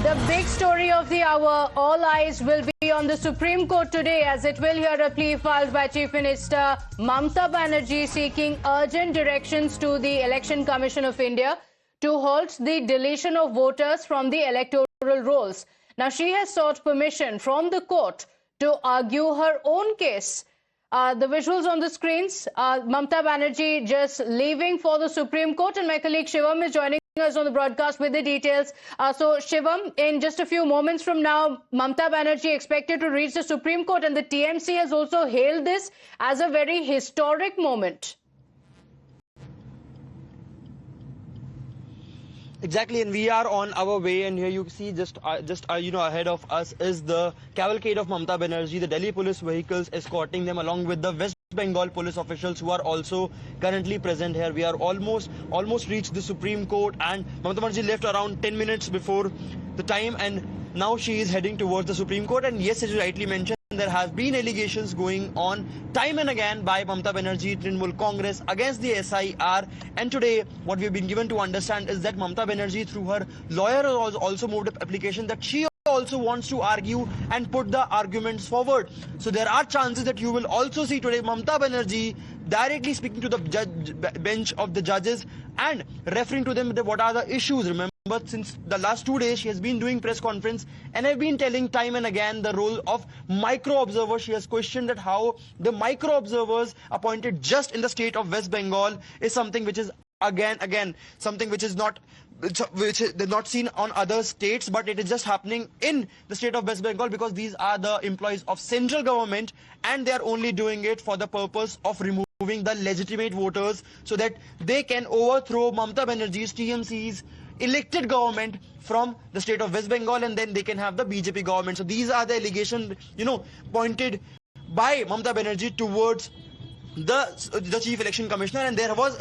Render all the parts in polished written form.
The big story of the hour, all eyes will be on the Supreme Court today as it will hear a plea filed by Chief Minister Mamata Banerjee seeking urgent directions to the Election Commission of India to halt the deletion of voters from the electoral rolls. Now, she has sought permission from the court to argue her own case. The visuals on the screens, Mamata Banerjee just leaving for the Supreme Court, and my colleague Shivam is joining us on the broadcast with the details. So Shivam, in just a few moments from now, Mamata Banerjee expected to reach the Supreme Court, and the TMC has also hailed this as a very historic moment. Exactly, and we are on our way, and here you see just ahead of us is the cavalcade of Mamata Banerjee, the Delhi police vehicles escorting them, along with the West Bengal police officials who are also currently present here. We are almost reached the Supreme Court, and Mamata Banerjee left around 10 minutes before the time, and now she is heading towards the Supreme Court. And yes, as you rightly mentioned, there have been allegations going on time and again by Mamata Banerjee, Trinamool Congress against the SIR, and today what we've been given to understand is that Mamata Banerjee, through her lawyer, has also moved up application that she also wants to argue and put the arguments forward. So there are chances that you will also see today Mamata Banerjee directly speaking to the bench of the judges and referring to them what are the issues. Remember, since the last 2 days, she has been doing press conference and have been telling time and again the role of micro observers. She has questioned that how the micro observers appointed just in the state of West Bengal is something which is again something which is not seen on other states, but it is just happening in the state of West Bengal because these are the employees of central government and they are only doing it for the purpose of removing the legitimate voters so that they can overthrow Mamata Banerjee's TMC's elected government from the state of West Bengal, and then they can have the BJP government. So these are the allegations, pointed by Mamata Banerjee towards the Chief Election Commissioner, and there was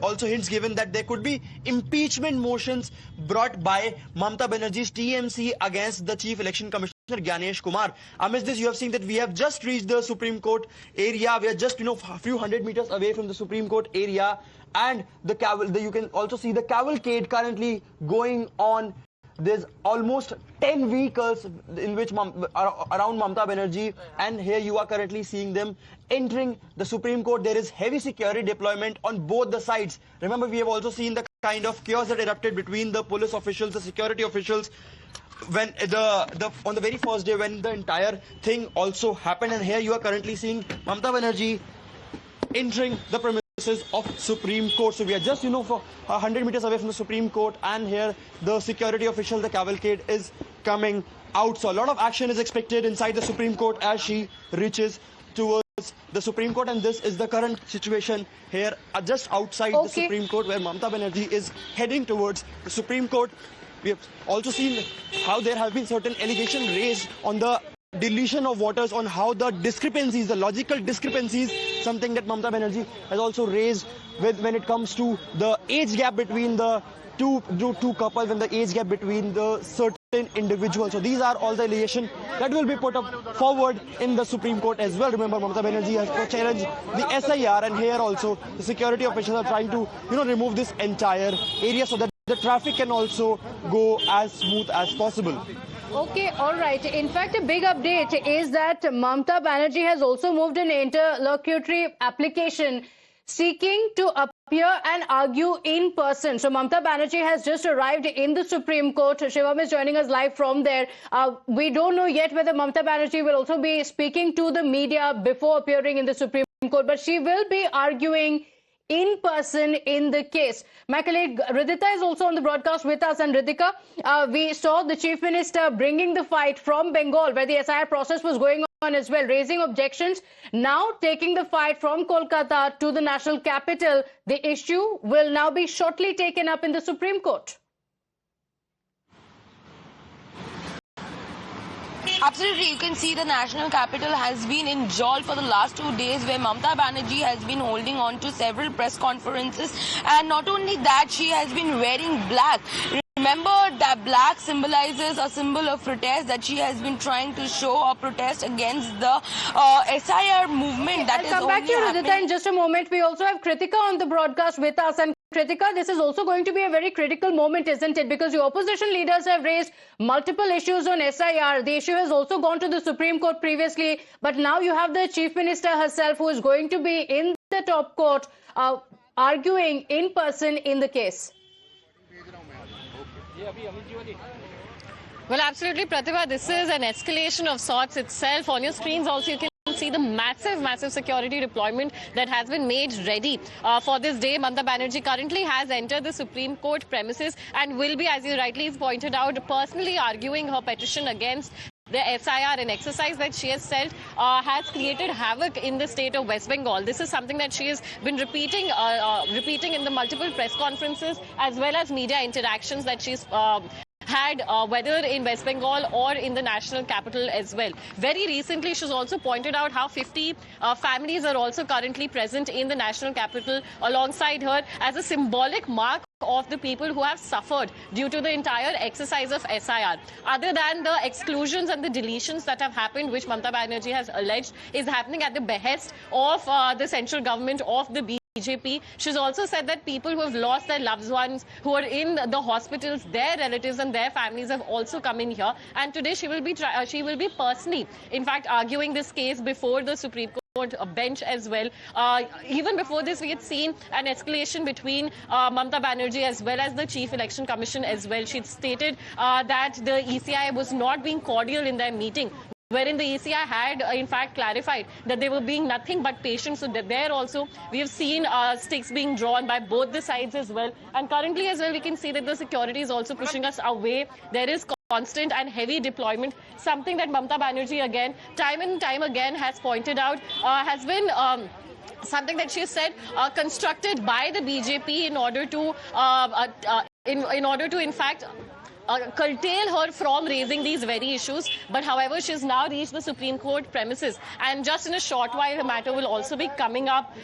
also hints given that there could be impeachment motions brought by Mamata Banerjee's TMC against the Chief Election Commissioner Gyanesh Kumar. Amidst this, you have seen that we have just reached the Supreme Court area. We are just a few hundred meters away from the Supreme Court area, and you can also see the cavalcade currently going on. There's almost 10 vehicles in which around Mamata Banerjee, and here you are currently seeing them entering the Supreme Court. There is heavy security deployment on both the sides. Remember, we have also seen the kind of chaos that erupted between the police officials, the security officials, when on the very first day when the entire thing also happened. And here you are currently seeing Mamata Banerjee entering the premises of Supreme Court. So we are just for 100 meters away from the Supreme Court, and here the security official, the cavalcade, is coming out. So a lot of action is expected inside the Supreme Court as she reaches towards the Supreme Court, and this is the current situation here just outside the Supreme Court, where Mamata Banerjee is heading towards the Supreme Court. We have also seen how there have been certain allegations raised on the deletion of voters, on how the discrepancies, the logical discrepancies, something that Mamata Banerjee has also raised when it comes to the age gap between the two couples and the age gap between the certain individuals. So these are all the allegations that will be put up forward in the Supreme Court as well. Remember, Mamata Banerjee has challenged the SIR, and here also the security officials are trying to remove this entire area so that the traffic can also go as smooth as possible. Okay, all right. In fact, a big update is that Mamata Banerjee has also moved an interlocutory application seeking to appear and argue in person. So Mamata Banerjee has just arrived in the Supreme Court. Shivam is joining us live from there. We don't know yet whether Mamata Banerjee will also be speaking to the media before appearing in the Supreme Court, but she will be arguing in person in the case. My colleague Ridhika is also on the broadcast with us. And Ridhika, we saw the Chief Minister bringing the fight from Bengal, where the SIR process was going on as well, raising objections. Now taking the fight from Kolkata to the national capital. The issue will now be shortly taken up in the Supreme Court. Absolutely, you can see the national capital has been in jail for the last 2 days, where Mamata Banerjee has been holding on to several press conferences, and not only that, she has been wearing black. Remember that black symbolizes a symbol of protest that she has been trying to show or protest against the SIR movement. That I'll come back to you, Ridhika, in just a moment. We also have Kritika on the broadcast with us, and Kritika, this is also going to be a very critical moment, isn't it? Because the opposition leaders have raised multiple issues on SIR. The issue has also gone to the Supreme Court previously, but now you have the Chief Minister herself who is going to be in the top court arguing in person in the case. Well, absolutely, Pratibha. This is an escalation of sorts itself. On your screens also, you can see the massive security deployment that has been made ready for this day. Mamata Banerjee currently has entered the Supreme Court premises and will be, as you rightly pointed out, personally arguing her petition against the SIR, an exercise that she has said has created havoc in the state of West Bengal. This is something that she has been repeating in the multiple press conferences as well as media interactions that she's had, whether in West Bengal or in the national capital as well. Very recently, she's also pointed out how 50 families are also currently present in the national capital alongside her as a symbolic mark of the people who have suffered due to the entire exercise of SIR. Other than the exclusions and the deletions that have happened, which Mamata Banerjee has alleged is happening at the behest of the central government of the BJP. She's also said that people who have lost their loved ones, who are in the hospitals, their relatives and their families have also come in here. And today she will be personally, in fact, arguing this case before the Supreme Court bench as well. Even before this, we had seen an escalation between Mamata Banerjee as well as the Chief Election Commission as well. She stated that the ECI was not being cordial in their meeting, wherein the ECI had, in fact, clarified that they were being nothing but patient. So that there also, we have seen sticks being drawn by both the sides as well. And currently as well, we can see that the security is also pushing us away. There is constant and heavy deployment, something that Mamata Banerjee again, time and time again, has pointed out, has been something that she has said constructed by the BJP in order to, in fact, curtail her from raising these very issues. But however, she's now reached the Supreme Court premises, and just in a short while the matter will also be coming up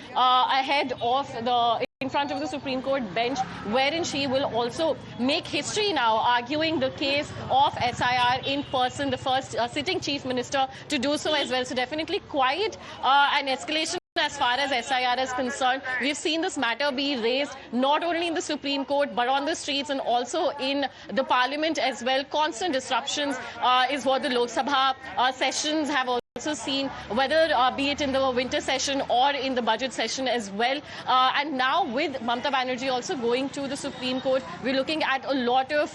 in front of the Supreme Court bench, wherein she will also make history now, arguing the case of SIR in person, the first sitting Chief Minister to do so as well. So definitely quite an escalation as far as SIR is concerned. We've seen this matter be raised not only in the Supreme Court but on the streets and also in the Parliament as well. Constant disruptions is what the Lok Sabha sessions have also seen, whether be it in the winter session or in the budget session as well. And now with Mamata Banerjee also going to the Supreme Court, we're looking at a lot of,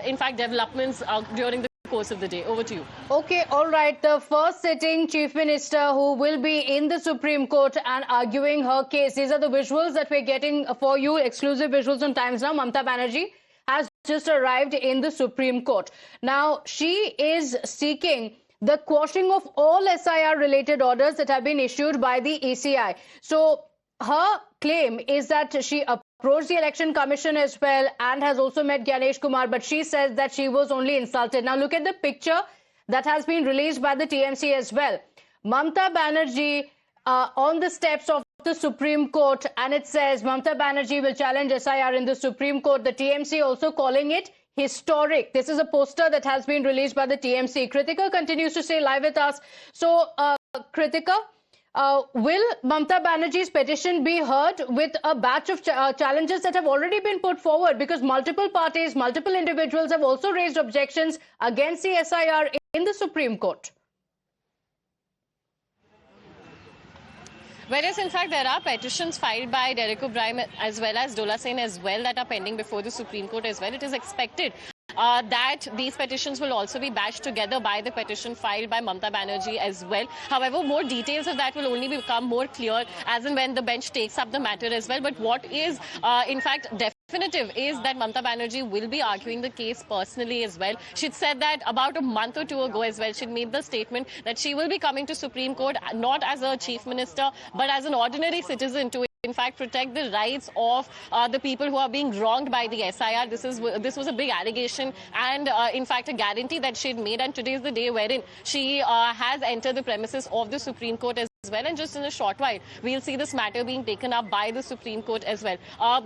in fact, developments during the course of the day. Over to you. Okay, all right. The first sitting Chief Minister who will be in the Supreme Court and arguing her case. These are the visuals that we're getting for you, exclusive visuals on Times Now. Mamata Banerjee has just arrived in the Supreme Court. Now, she is seeking the quashing of all SIR-related orders that have been issued by the ECI. So, her claim is that she approached the Election Commission as well and has also met Gyanesh Kumar, but she says that she was only insulted. Now look at the picture that has been released by the TMC as well. Mamata Banerjee on the steps of the Supreme Court, and it says Mamata Banerjee will challenge SIR in the Supreme Court. The TMC also calling it historic. This is a poster that has been released by the TMC. Kritika continues to stay live with us. So, Kritika, will Mamata Banerjee's petition be heard with a batch of challenges that have already been put forward? Because multiple parties, multiple individuals have also raised objections against the SIR in the Supreme Court. Whereas, in fact, there are petitions filed by Derek O'Brien as well as Dola Sen as well that are pending before the Supreme Court as well. It is expected that these petitions will also be batched together by the petition filed by Mamata Banerjee as well. However, more details of that will only become more clear as and when the bench takes up the matter as well. But what is, in fact, definitive is that Mamata Banerjee will be arguing the case personally as well. She'd said that about a month or two ago as well. She'd made the statement that she will be coming to Supreme Court not as a chief minister but as an ordinary citizen to in fact protect the rights of the people who are being wronged by the SIR. This was a big allegation and in fact a guarantee that she had made, and today is the day wherein she has entered the premises of the Supreme Court as well, and just in a short while we'll see this matter being taken up by the Supreme Court as well.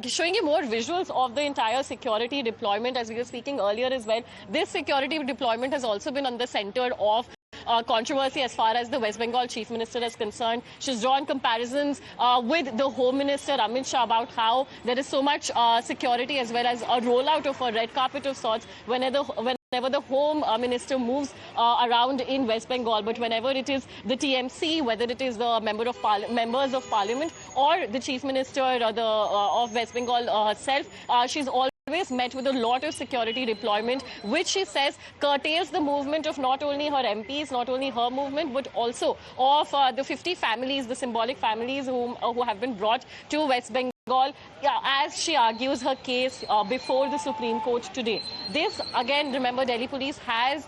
Showing you more visuals of the entire security deployment as we were speaking earlier as well. This security deployment has also been on the center of controversy as far as the West Bengal Chief Minister is concerned. She's drawn comparisons with the Home Minister Amit Shah about how there is so much security as well as a rollout of a red carpet of sorts whenever the Home Minister moves around in West Bengal. But whenever it is the TMC, whether it is the members of Parliament or the Chief Minister of West Bengal herself, she's always met with a lot of security deployment, which she says curtails the movement of not only her MPs, not only her movement, but also of the 50 families, the symbolic families who have been brought to West Bengal. As she argues her case before the Supreme Court today. This, again, remember, Delhi police has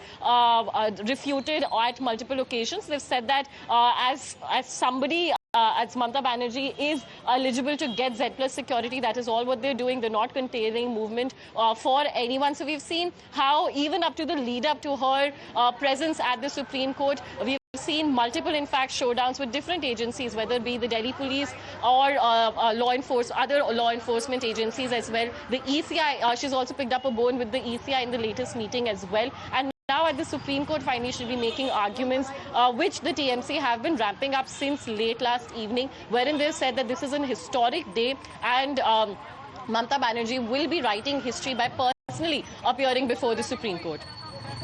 refuted at multiple occasions. They've said that as somebody, as Mamta Banerjee is eligible to get Z plus security, that is all what they're doing. They're not containing movement for anyone. So we've seen how even up to the lead up to her presence at the Supreme Court, we've seen multiple, in fact, showdowns with different agencies, whether it be the Delhi police or other law enforcement agencies as well. The ECI, she's also picked up a bone with the ECI in the latest meeting as well. And now at the Supreme Court, finally, she'll be making arguments which the TMC have been ramping up since late last evening, wherein they said that this is an historic day and Mamta Banerjee will be writing history by personally appearing before the Supreme Court.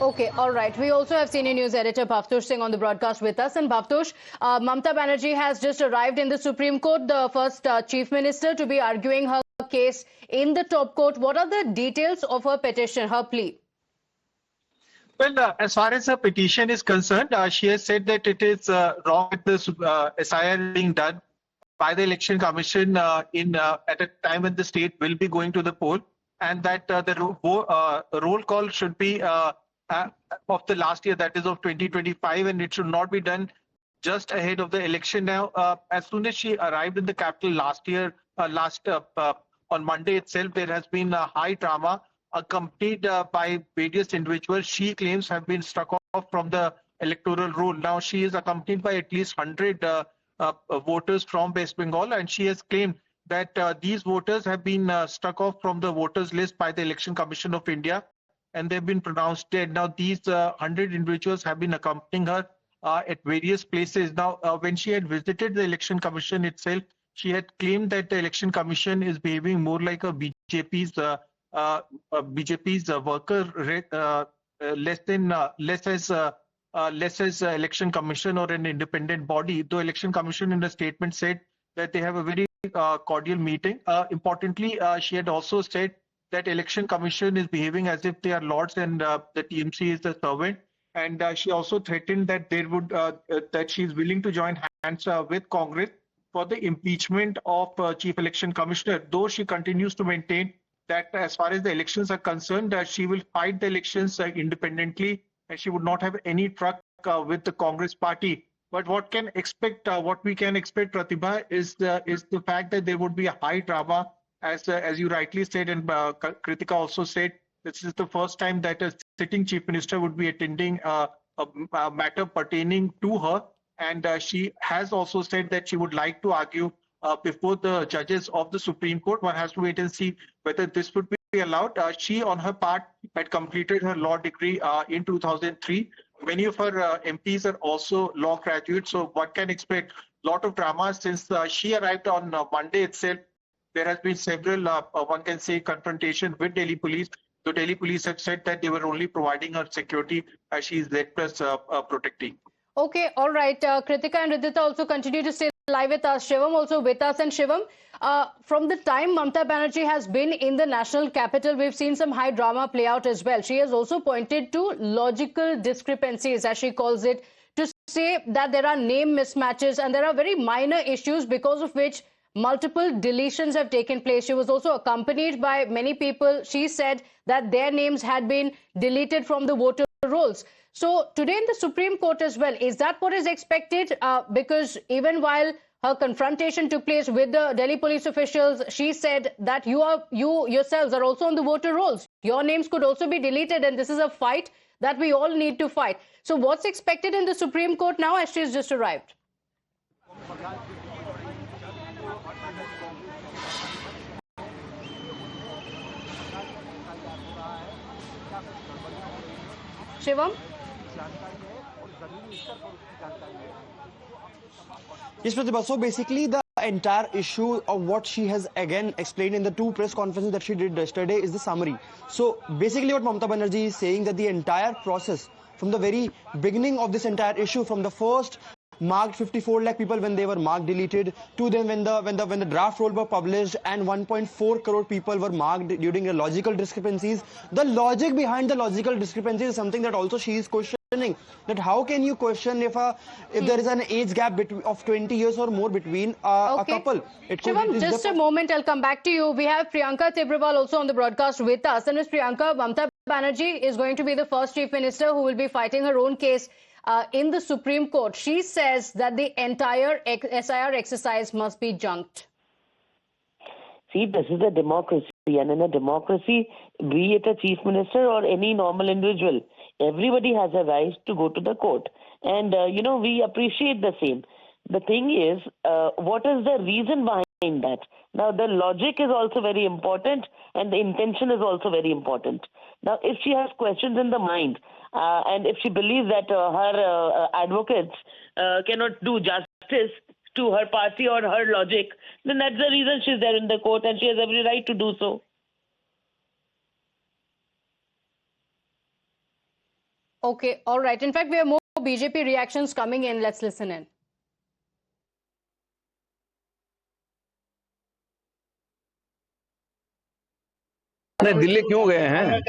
Okay, all right. We also have senior news editor Bhavtosh Singh on the broadcast with us. And Bhavtosh, Mamta Banerjee has just arrived in the Supreme Court, the first Chief Minister to be arguing her case in the top court. What are the details of her petition, her plea? Well, as far as her petition is concerned, she has said that it is wrong with the SIR being done by the Election Commission at a time when the state will be going to the poll, and that the roll call should be of the last year, that is of 2025, and it should not be done just ahead of the election. Now, as soon as she arrived in the capital last year, on Monday itself, there has been a high drama accompanied by various individuals she claims have been struck off from the electoral roll. Now, she is accompanied by at least 100 voters from West Bengal, and she has claimed that these voters have been struck off from the voters list by the Election Commission of India, and they've been pronounced dead. Now, these 100 individuals have been accompanying her at various places. Now, when she had visited the Election Commission itself, she had claimed that the Election Commission is behaving more like a BJP's worker, less as Election Commission or an independent body. The Election Commission in the statement said that they have a very cordial meeting. Importantly, she had also said that Election Commission is behaving as if they are lords and the TMC is the servant. And she also threatened that that she is willing to join hands with Congress for the impeachment of Chief Election Commissioner, though she continues to maintain that as far as the elections are concerned, she will fight the elections independently, and she would not have any truck with the Congress party. But what we can expect, Pratibha, is the fact that there would be a high drama, as you rightly said, and Kritika also said, this is the first time that a sitting chief minister would be attending a matter pertaining to her. And she has also said that she would like to argue before the judges of the Supreme Court. One has to wait and see whether this would be allowed. She, on her part, had completed her law degree in 2003. Many of her MPs are also law graduates, so one can expect a lot of drama. Since she arrived on Monday itself, there has been several, one can say, confrontation with Delhi police. The Delhi police have said that they were only providing her security as she is Z+ protecting. Okay, all right. Kritika and Ridhita also continue to stay live with us. Shivam also with us. And Shivam, from the time Mamta Banerjee has been in the national capital, we've seen some high drama play out as well. She has also pointed to logical discrepancies, as she calls it, to say that there are name mismatches and there are very minor issues because of which multiple deletions have taken place. She was also accompanied by many people. She said that their names had been deleted from the voter rolls. So today in the Supreme Court as well, is that what is expected? Because even while her confrontation took place with the Delhi police officials, she said that you yourselves are also on the voter rolls. Your names could also be deleted, and this is a fight that we all need to fight. So what's expected in the Supreme Court now as she's just arrived? Shivam? Yes, Pratibha. So basically, the entire issue of what she has again explained in the two press conferences that she did yesterday is the summary. So basically, what Mamata Banerjee is saying that the entire process from the very beginning of this entire issue, from the first marked 54 lakh people when they were marked deleted, to then when the draft roll were published and 1.4 crore people were marked during the logical discrepancies. The logic behind the logical discrepancies is something that also she is questioning. That how can you question if there is an age gap of 20 years or more between a couple? Shivam, just a moment, I'll come back to you. We have Priyanka Tibrewal also on the broadcast with us. And Ms. Priyanka, Mamata Banerjee is going to be the first Chief Minister who will be fighting her own case in the Supreme Court. She says that the entire SIR exercise must be junked. See, this is a democracy, and in a democracy, be it a chief minister or any normal individual, everybody has a right to go to the court. And, we appreciate the same. The thing is, what is the reason behind that? Now, the logic is also very important, and the intention is also very important. Now, if she has questions in the mind, and if she believes that her advocates cannot do justice to her party or her logic, then that's the reason she's there in the court, and she has every right to do so. Okay, all right. In fact, we have more BJP reactions coming in. Let's listen in. Delhi क्यों गए हैं?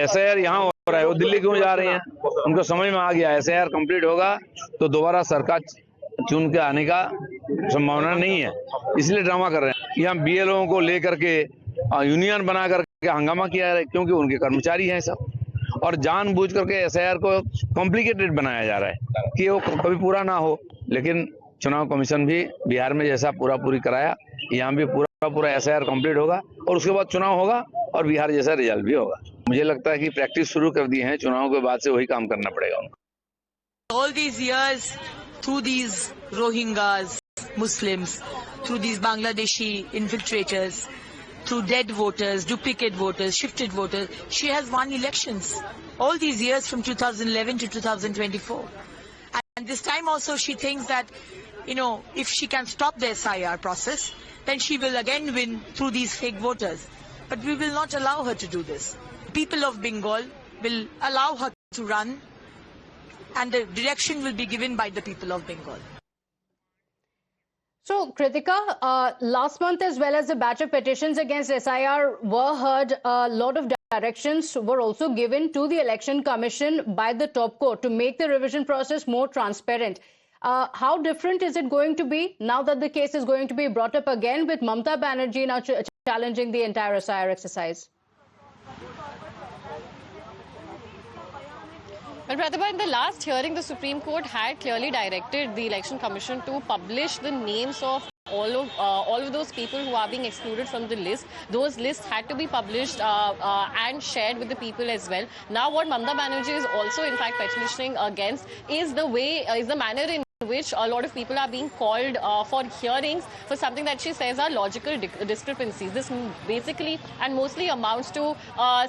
SIR यहाँ हो रहा है, वो दिल्ली क्यों जा रहे हैं? उनको समझ में आ गया SIR कंप्लीट होगा तो दोबारा सरकार चुन के आने का संभावना नहीं है, इसलिए ड्रामा कर रहे हैं। यहाँ BLO को लेकर के यूनियन बना करके हंगामा किया है, क्योंकि उनके कर्मचारी हैं सब, और जानबूझ करके SIR को कॉम्प्लिकेटेड बनाया जा रहा है कि वो कभी पूरा ना हो। लेकिन चुनाव कमीशन भी बिहार में जैसा पूरी कराया, यहाँ भी पूरा SIR कंप्लीट होगा और उसके बाद चुनाव होगा और बिहार जैसा रिजल्ट भी होगा। मुझे लगता है कि प्रैक्टिस शुरू कर दी है, चुनाव के बाद से वही काम करना पड़ेगा उनको। All these years, through these Rohingyas, Muslims, through these Bangladeshi infiltrators, through dead voters, duplicate voters, shifted voters, she has won elections. All these years from 2011 to 2024. And this time also she thinks that, if she can stop the SIR process, then she will again win through these fake voters. But we will not allow her to do this. People of Bengal will allow her to run, and the direction will be given by the people of Bengal. So, Kritika, last month as well as the batch of petitions against SIR were heard, a lot of directions were also given to the Election Commission by the top court to make the revision process more transparent. How different is it going to be now that the case is going to be brought up again with Mamata Banerjee now challenging the entire SIR exercise? But Pratibha, in the last hearing, the Supreme Court had clearly directed the Election Commission to publish the names of all of those people who are being excluded from the list. Those lists had to be published and shared with the people as well. Now, what Mamata Banerjee is also, in fact, petitioning against is the manner in which a lot of people are being called for hearings for something that she says are logical discrepancies. This basically and mostly amounts to,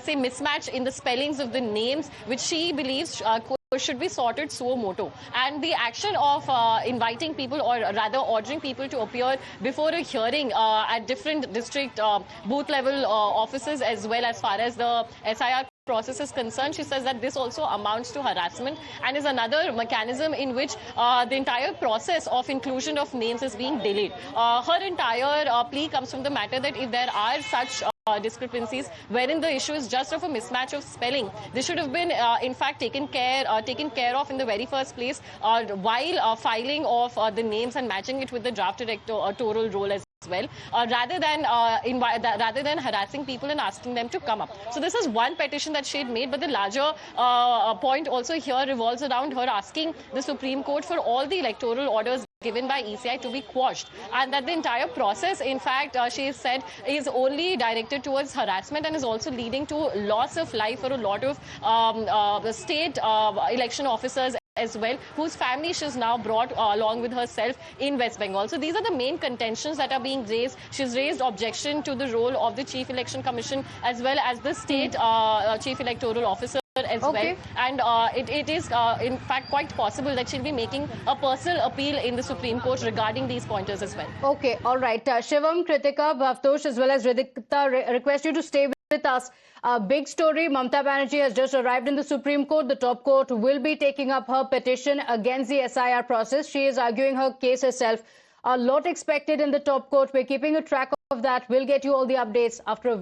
say, mismatch in the spellings of the names, which she believes should be sorted suo motu. And the action of inviting people, or rather ordering people to appear before a hearing at different district booth level offices, as well as far as the SIR process is concerned, she says that this also amounts to harassment and is another mechanism in which the entire process of inclusion of names is being delayed. Her entire plea comes from the matter that if there are such discrepancies wherein the issue is just of a mismatch of spelling, this should have been in fact taken care of in the very first place while filing of the names and matching it with the draft electoral roll as well, rather than harassing people and asking them to come up. So this is one petition that she had made, but the larger point also here revolves around her asking the Supreme Court for all the electoral orders given by ECI to be quashed, and that the entire process, in fact, she has said, is only directed towards harassment and is also leading to loss of life for a lot of state election officers as well, whose family she's now brought along with herself in West Bengal. So these are the main contentions that are being raised. She's raised objection to the role of the Chief Election Commission as well as the state Chief Electoral Officer. as Okay. well. And it is, in fact, quite possible that she'll be making a personal appeal in the Supreme Court regarding these pointers as well. Okay, all right. Shivam, Kritika, Bhavtosh, as well as Ridhika, request you to stay with us. Big story. Mamta Banerjee has just arrived in the Supreme Court. The top court will be taking up her petition against the SIR process. She is arguing her case herself. A lot expected in the top court. We're keeping a track of that. We'll get you all the updates after a